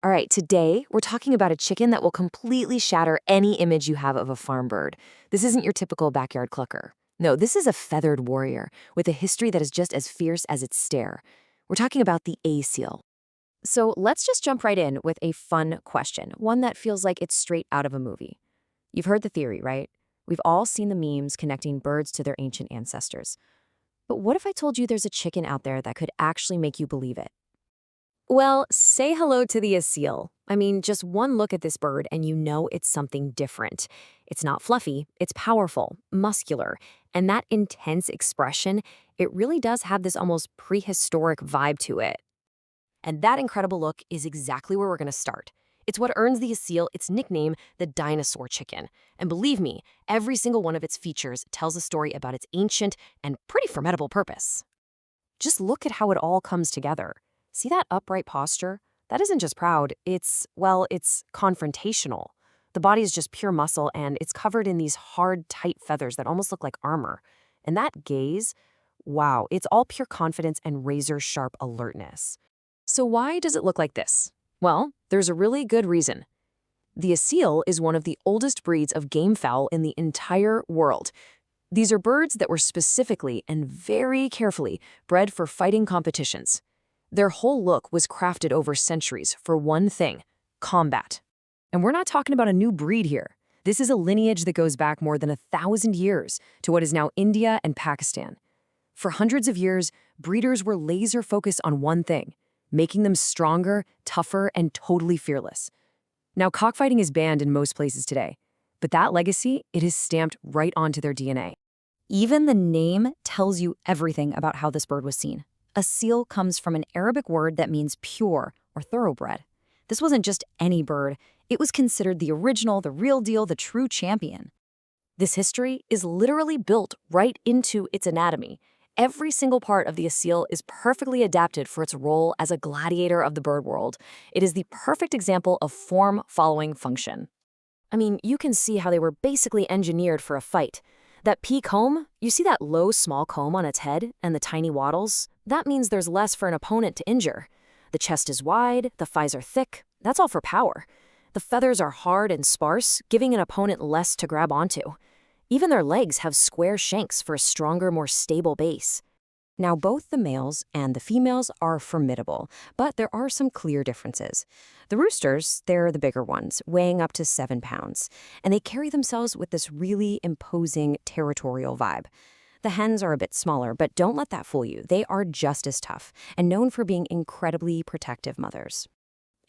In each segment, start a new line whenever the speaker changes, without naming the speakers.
All right, today we're talking about a chicken that will completely shatter any image you have of a farm bird. This isn't your typical backyard clucker. No, this is a feathered warrior with a history that is just as fierce as its stare. We're talking about the Aseel. So let's just jump right in with a fun question, one that feels like it's straight out of a movie. You've heard the theory, right? We've all seen the memes connecting birds to their ancient ancestors. But what if I told you there's a chicken out there that could actually make you believe it? Well, say hello to the Aseel. I mean, just one look at this bird and you know it's something different. It's not fluffy, it's powerful, muscular, and that intense expression, it really does have this almost prehistoric vibe to it. And that incredible look is exactly where we're going to start. It's what earns the Aseel its nickname, the dinosaur chicken. And believe me, every single one of its features tells a story about its ancient and pretty formidable purpose. Just look at how it all comes together. See that upright posture? That isn't just proud, it's confrontational. The body is just pure muscle and it's covered in these hard, tight feathers that almost look like armor. And that gaze, wow, it's all pure confidence and razor-sharp alertness. So why does it look like this? Well, there's a really good reason. The Aseel is one of the oldest breeds of game fowl in the entire world. These are birds that were specifically and very carefully bred for fighting competitions. Their whole look was crafted over centuries for one thing: combat. And we're not talking about a new breed here. This is a lineage that goes back more than 1,000 years to what is now India and Pakistan. For hundreds of years, breeders were laser-focused on one thing: making them stronger, tougher, and totally fearless. Now, cockfighting is banned in most places today, but that legacy, it is stamped right onto their DNA. Even the name tells you everything about how this bird was seen. Aseel comes from an Arabic word that means pure or thoroughbred. This wasn't just any bird. It was considered the original, the real deal, the true champion. This history is literally built right into its anatomy. Every single part of the Aseel is perfectly adapted for its role as a gladiator of the bird world. It is the perfect example of form following function. I mean, you can see how they were basically engineered for a fight. That pea comb, you see that low, small comb on its head and the tiny wattles? That means there's less for an opponent to injure. The chest is wide, the thighs are thick. That's all for power. The feathers are hard and sparse, giving an opponent less to grab onto. Even their legs have square shanks for a stronger, more stable base. Now, both the males and the females are formidable, but there are some clear differences. The roosters, they're the bigger ones, weighing up to 7 pounds, and they carry themselves with this really imposing territorial vibe. The hens are a bit smaller, but don't let that fool you. They are just as tough and known for being incredibly protective mothers.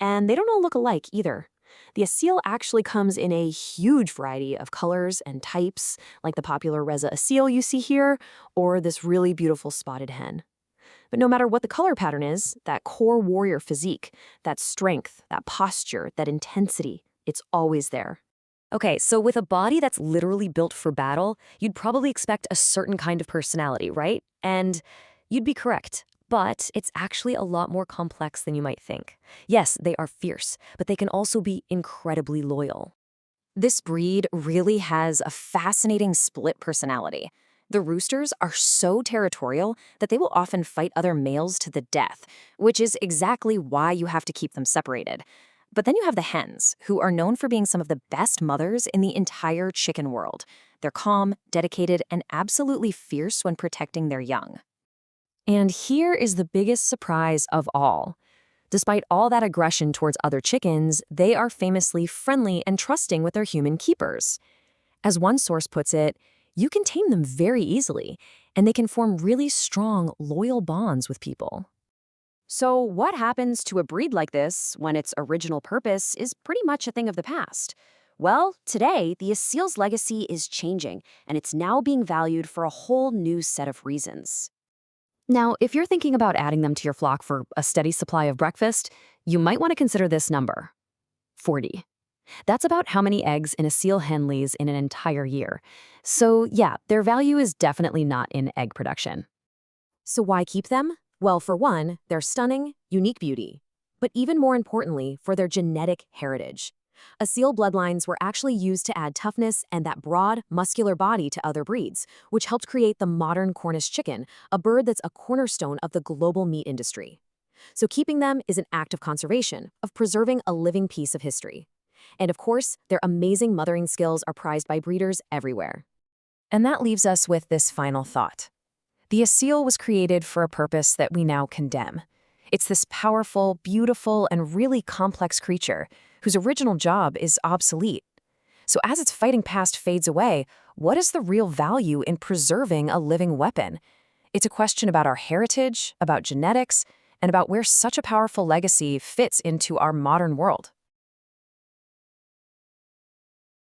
And they don't all look alike either. The Aseel actually comes in a huge variety of colors and types, like the popular Reza Aseel you see here, or this really beautiful spotted hen. But no matter what the color pattern is, that core warrior physique, that strength, that posture, that intensity, it's always there. Okay, so with a body that's literally built for battle, you'd probably expect a certain kind of personality, right? And you'd be correct. But it's actually a lot more complex than you might think. Yes, they are fierce, but they can also be incredibly loyal. This breed really has a fascinating split personality. The roosters are so territorial that they will often fight other males to the death, which is exactly why you have to keep them separated. But then you have the hens, who are known for being some of the best mothers in the entire chicken world. They're calm, dedicated, and absolutely fierce when protecting their young. And here is the biggest surprise of all. Despite all that aggression towards other chickens, they are famously friendly and trusting with their human keepers. As one source puts it, you can tame them very easily, and they can form really strong, loyal bonds with people. So what happens to a breed like this when its original purpose is pretty much a thing of the past? Well, today, the Aseel's legacy is changing, and it's now being valued for a whole new set of reasons. Now, if you're thinking about adding them to your flock for a steady supply of breakfast, you might want to consider this number: 40. That's about how many eggs an Aseel hen lays in an entire year. So yeah, their value is definitely not in egg production. So why keep them? Well, for one, their stunning, unique beauty. But even more importantly, for their genetic heritage. Aseel bloodlines were actually used to add toughness and that broad, muscular body to other breeds, which helped create the modern Cornish chicken, a bird that's a cornerstone of the global meat industry.
So keeping them is an act of conservation, of preserving a living piece of history. And of course, their amazing mothering skills are prized by breeders everywhere.
And that leaves us with this final thought. The Aseel was created for a purpose that we now condemn. It's this powerful, beautiful, and really complex creature whose original job is obsolete. So as its fighting past fades away, what is the real value in preserving a living weapon? It's a question about our heritage, about genetics, and about where such a powerful legacy fits into our modern world.